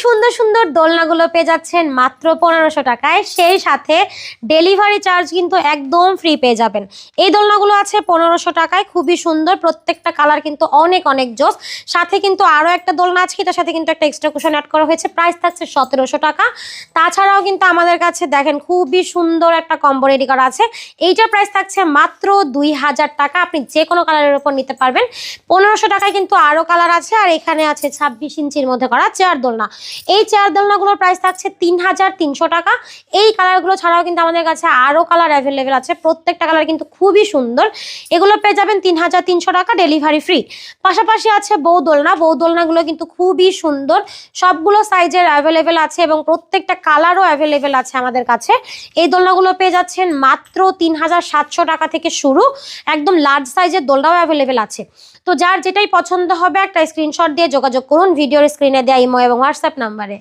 সুন্দর সুন্দর দোলনাগুলো পেয়ে যাচ্ছেন মাত্র 1500 টাকায়, সেই সাথে ডেলিভারি চার্জ কিন্তু একদম ফ্রি পেয়ে যাবেন। এই দোলনাগুলো আছে 1500 টাকায়, খুবই সুন্দর, প্রত্যেকটা কালার কিন্তু অনেক অনেক জোস। সাথে কিন্তু আরো একটা দোলনা আছে, তার সাথে কিন্তু একটা এক্সট্রা কুশন অ্যাড করা হয়েছে, প্রাইস থাকছে 1700 টাকা। তাছাড়াও কিন্তু আমাদের কাছে দেখেন খুবই সুন্দর একটা কম্বো রেডি করা আছে, এইটার প্রাইস থাকছে মাত্র 2000 টাকা। আপনি যে কোনো কালারের উপর নিতে পারবেন। 1500 টাকায় কিন্তু আরো কালার আছে, আর এখানে আছে 26 ইঞ্চির মধ্যে করা চেয়ার দোলনা। এই চেয়ার দোলনাগুলোর প্রাইস থাকছে 3300 টাকা। এই কালারগুলো ছাড়াও কিন্তু আমাদের কাছে আরো কালার অ্যাভেলেবেল আছে, প্রত্যেকটা কালার কিন্তু খুবই সুন্দর। এগুলো পেয়ে যাবেন 3300 টাকা, ডেলিভারি ফ্রি। পাশাপাশি আছে বউ দোলনা। বউ দোলনাগুলো কিন্তু খুবই সুন্দর, সবগুলো সাইজের অ্যাভেলেবেল আছে এবং প্রত্যেকটা কালারও অ্যাভেলেবেল আছে আমাদের কাছে। এই দোলনাগুলো পেয়ে যাচ্ছেন মাত্র 3700 টাকা থেকে শুরু, একদম লার্জ সাইজের দোলনাও অ্যাভেলেবেল আছে। তো যার যেটাই পছন্দ হবে একটা স্ক্রিনশট দিয়ে যোগাযোগ করুন ভিডিওর স্ক্রিনে দেওয়া ইমো এবং হোয়াটসঅ্যাপ নাম্বারে।